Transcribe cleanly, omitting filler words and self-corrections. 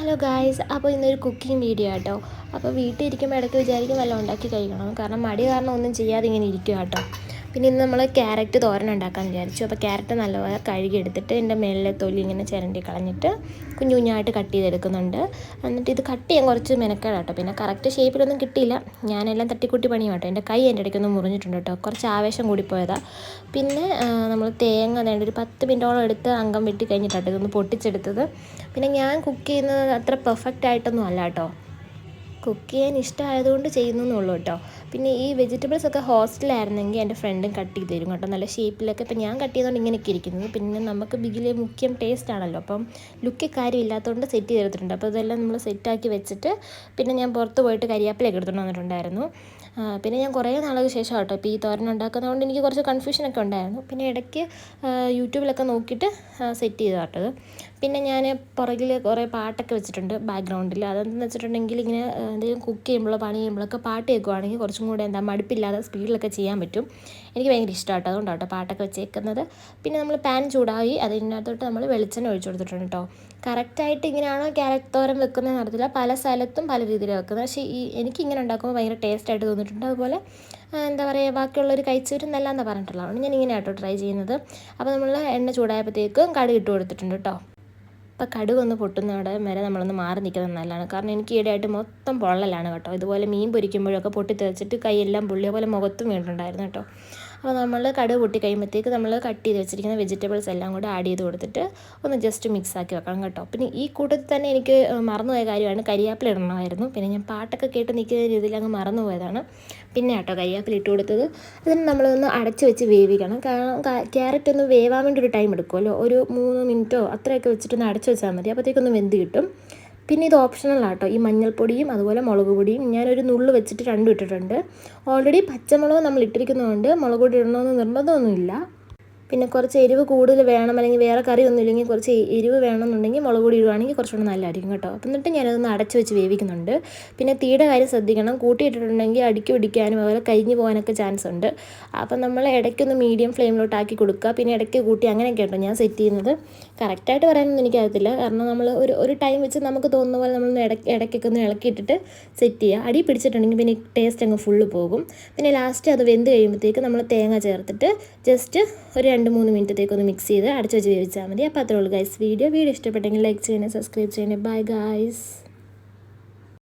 Hello guys, അപ്പോൾ ഇന്നൊരു cooking video ആട്ടോ. അപ്പോൾ വീട്ടിൽ ഇരിക്കുമ്പോൾ ഇടയ്ക്ക് വിചാരിക്കും വല്ലതും ഉണ്ടാക്കി കഴിക്കണം, കാരണം മടി കാരണം ഒന്നും ചെയ്യാതെ ഇങ്ങനെ ഇരിക്കുക കേട്ടോ. പിന്നെ ഇന്ന് നമ്മൾ ക്യാരറ്റ് തോരൻ ഉണ്ടാക്കാമെന്ന് വിചാരിച്ചു. അപ്പോൾ ക്യാരറ്റ് നല്ലപോലെ കഴുകിയെടുത്തിട്ട് എൻ്റെ മേളിലെ തൊലി ഇങ്ങനെ ചിരണ്ടി കളഞ്ഞിട്ട് കുഞ്ഞു കുഞ്ഞായിട്ട് കട്ട് ചെയ്തെടുക്കുന്നുണ്ട്. എന്നിട്ട് ഇത് കട്ട് ചെയ്യാൻ കുറച്ച് മെനക്കേടാട്ടോ, പിന്നെ കറക്റ്റ് ഷേപ്പിലൊന്നും കിട്ടിയില്ല. ഞാനെല്ലാം തട്ടിക്കൂട്ടി പണിയും കേട്ടോ. എൻ്റെ കൈ എൻ്റെ ഇടയ്ക്കൊന്നും മുറിഞ്ഞിട്ടുണ്ട് കേട്ടോ, കുറച്ച് ആവേശം കൂടിപ്പോയതാണ്. പിന്നെ നമ്മൾ തേങ്ങ വേണ്ട ഒരു 10 മിനിറ്റോളം എടുത്ത് അംഗം വെട്ടി കഴിഞ്ഞിട്ടാട്ടോ ഇതൊന്ന് പൊട്ടിച്ചെടുത്തത്. പിന്നെ ഞാൻ കുക്ക് ചെയ്യുന്നത് അത്ര പെർഫെക്റ്റ് ആയിട്ടൊന്നും അല്ല കേട്ടോ, കുക്ക് ചെയ്യാൻ ഇഷ്ടമായതുകൊണ്ട് ചെയ്യുന്നു എന്നുള്ളൂ കേട്ടോ. പിന്നെ ഈ വെജിറ്റബിൾസ് ഒക്കെ ഹോസ്റ്റലായിരുന്നെങ്കിൽ എൻ്റെ ഫ്രണ്ടും കട്ട് ചെയ്ത് തരും കേട്ടോ, നല്ല ഷേപ്പിലൊക്കെ. ഇപ്പം ഞാൻ കട്ട് ചെയ്തുകൊണ്ട് ഇങ്ങനെയൊക്കെ ഇരിക്കുന്നത്. പിന്നെ നമുക്ക് ബിഗിലെ മുഖ്യം ടേസ്റ്റ് ആണല്ലോ, അപ്പം ലുക്ക് കാര്യമില്ലാത്തതുകൊണ്ട് സെറ്റ് ചെയ്തിട്ടുണ്ട്. അപ്പോൾ ഇതെല്ലാം നമ്മൾ സെറ്റാക്കി വെച്ചിട്ട് പിന്നെ ഞാൻ പുറത്ത് പോയിട്ട് കരിയാപ്പിലൊക്കെ എടുത്തുകൊണ്ട് വന്നിട്ടുണ്ടായിരുന്നു. പിന്നെ ഞാൻ കുറേ നാളുകൾക്ക് ശേഷം കേട്ടോ ഇപ്പോൾ ഈ തോരൻ ഉണ്ടാക്കുന്നതുകൊണ്ട് എനിക്ക് കുറച്ച് കൺഫ്യൂഷനൊക്കെ ഉണ്ടായിരുന്നു. പിന്നെ ഇടയ്ക്ക് യൂട്യൂബിലൊക്കെ നോക്കിയിട്ട് സെറ്റ് ചെയ്ത് കേട്ടത്. പിന്നെ ഞാൻ പുറകിൽ കുറേ പാട്ടൊക്കെ വെച്ചിട്ടുണ്ട് ബാക്ക്ഗ്രൗണ്ടിൽ. അതെന്തെന്ന് വെച്ചിട്ടുണ്ടെങ്കിൽ ഇങ്ങനെ എന്തെങ്കിലും കുക്ക് ചെയ്യുമ്പോഴോ പണി ചെയ്യുമ്പോഴൊക്കെ പാട്ട് കേൾക്കുവാണെങ്കിൽ കുറച്ചും കൂടെ മടുപ്പില്ലാതെ സ്പീഡിലൊക്കെ ചെയ്യാൻ പറ്റും. എനിക്ക് ഭയങ്കര ഇഷ്ടമാട്ടോ, അതുകൊണ്ടാട്ടോ പാട്ടൊക്കെ വെച്ചേക്കുന്നത്. പിന്നെ നമ്മൾ പാൻ ചൂടായി അതിനകത്തോട്ട് നമ്മൾ വെളിച്ചെണ്ണ ഒഴിച്ചു കൊടുത്തിട്ടുണ്ട് കേട്ടോ. കറക്റ്റായിട്ട് ഇങ്ങനെയാണോ ക്യാരറ്റ് തോരൻ വെക്കുന്നതെന്ന് അറിയത്തില്ല, പല സ്ഥലത്തും പല രീതിയിലാണ് വെക്കുന്നത്. പക്ഷേ എനിക്കിങ്ങനെ ഉണ്ടാക്കുമ്പോൾ ഭയങ്കര ടേസ്റ്റായിട്ട് തോന്നിയിട്ടുണ്ട്. അതുപോലെ എന്താ പറയുക, ബാക്കിയുള്ളവർ കഴിച്ചവരെന്നല്ല എന്നാണ് പറഞ്ഞിട്ടുള്ളത്. അതുകൊണ്ട് ഞാൻ ഇങ്ങനെ ആട്ടോ ട്രൈ ചെയ്യുന്നത്. അപ്പോൾ നമ്മൾ എണ്ണ ചൂടായപ്പോഴത്തേക്കും കടുക് ഇട്ട് കൊടുത്തിട്ടുണ്ട് കേട്ടോ. അപ്പോൾ കടുകൊന്ന് പൊട്ടുന്നവിടെ വരെ നമ്മളൊന്ന് മാറി നിൽക്കുന്നത് നല്ലതാണ്, കാരണം എനിക്ക് ഈയിടെയായിട്ട് മൊത്തം പൊള്ളലാണ് കേട്ടോ. ഇതുപോലെ മീൻ പൊരിക്കുമ്പോഴൊക്കെ പൊട്ടിത്തെറിച്ചിട്ട് കൈയെല്ലാം പൊള്ളിയ പോലെ മുഖത്തും വീണിട്ടുണ്ടായിരുന്നു കേട്ടോ. അപ്പോൾ നമ്മൾ കടുക് പൊട്ടി കഴിയുമ്പോഴത്തേക്ക് നമ്മൾ കട്ട് ചെയ്ത് വെച്ചിരിക്കുന്ന വെജിറ്റബിൾസ് എല്ലാം കൂടെ ആഡ് ചെയ്ത് കൊടുത്തിട്ട് ഒന്ന് ജസ്റ്റ് മിക്സ് ആക്കി വെക്കണം കേട്ടോ. പിന്നെ ഈ കൂട്ടത്തിൽ തന്നെ എനിക്ക് മറന്നുപോയ കാര്യമാണ്, കരിയാപ്പില ഇടണമായിരുന്നു. പിന്നെ ഞാൻ പാട്ടൊക്കെ കേട്ട് നിൽക്കുന്ന രീതിയിൽ അങ്ങ് മറന്നുപോയതാണ്. പിന്നെ കേട്ടോ കരിയാപ്പില ഇട്ട് കൊടുത്തത്. അതിന് നമ്മളൊന്ന് അടച്ച് വെച്ച് വേവിക്കണം, കാരണം ക്യാരറ്റ് ഒന്ന് വേവാൻ വേണ്ടി ഒരു ടൈം എടുക്കുമല്ലോ. ഒരു 3 മിനിറ്റോ അത്രയൊക്കെ വെച്ചിട്ടൊന്ന് അടച്ച് വെച്ചാൽ മതി, അപ്പോഴത്തേക്കൊന്ന് വെന്ത് കിട്ടും. പിന്നെ ഇത് ഓപ്ഷണലാട്ടോ, ഈ മഞ്ഞൾപ്പൊടിയും അതുപോലെ മുളക് പൊടിയും ഞാനൊരു നുള്ള് വെച്ചിട്ട് രണ്ടും ഇട്ടിട്ടുണ്ട്. ഓൾറെഡി പച്ചമുളക് നമ്മൾ ഇട്ടിരിക്കുന്നതുകൊണ്ട് മുളക് പൊടി ഇടണമെന്ന് നിർബന്ധമൊന്നുമില്ല. പിന്നെ കുറച്ച് എരിവ് കൂടുതൽ വേണം, അല്ലെങ്കിൽ വേറെ കറി ഒന്നും ഇല്ലെങ്കിൽ കുറച്ച് എരിവ് വേണമെന്നുണ്ടെങ്കിൽ മുളക് പൊടി ഇടുവാണെങ്കിൽ കുറച്ചുകൂടെ നല്ലതായിരിക്കും കേട്ടോ. അപ്പം എന്നിട്ട് ഞാനതൊന്ന് അടച്ച് വെച്ച് വേവിക്കുന്നുണ്ട്. പിന്നെ തീയുടെ കാര്യം ശ്രദ്ധിക്കണം, കൂട്ടിയിട്ടിട്ടുണ്ടെങ്കിൽ അടിക്ക് പിടിക്കാനും അതുപോലെ കരിഞ്ഞു പോകാനൊക്കെ ചാൻസ് ഉണ്ട്. അപ്പം നമ്മൾ ഇടയ്ക്കൊന്ന് മീഡിയം ഫ്ലെയിമിലോട്ടാക്കി കൊടുക്കുക, പിന്നെ ഇടയ്ക്ക് കൂട്ടി അങ്ങനെയൊക്കെ കേട്ടോ ഞാൻ സെറ്റ് ചെയ്യുന്നത്. കറക്റ്റായിട്ട് പറയാനൊന്നും എനിക്കറിയത്തില്ല, കാരണം നമ്മൾ ഒരു ടൈം വെച്ച് നമുക്ക് തോന്നുന്ന പോലെ നമ്മൾ ഇടയ്ക്കൊക്കെ ഒന്ന് ഇളക്കിയിട്ടിട്ട് സെറ്റ് ചെയ്യുക. അടി പിടിച്ചിട്ടുണ്ടെങ്കിൽ പിന്നെ ടേസ്റ്റ് അങ്ങ് ഫുള്ള് പോകും. പിന്നെ ലാസ്റ്റ് അത് വെന്ത് കഴിയുമ്പോഴത്തേക്ക് നമ്മൾ തേങ്ങ ചേർത്തിട്ട് ജസ്റ്റ് ഒരു 2-3 മിനിറ്റത്തേക്കൊന്ന് മിക്സ് ചെയ്ത് അടച്ച് വെച്ച് വേവിച്ചാൽ മതി. അപ്പോൾ അത്രേ ഉള്ളൂ ഗൈസ്. വീഡിയോ ഇഷ്ടപ്പെട്ടെങ്കിൽ ലൈക്ക് ചെയ്യണേ, സബ്സ്ക്രൈബ് ചെയ്യണേ. Bye guys.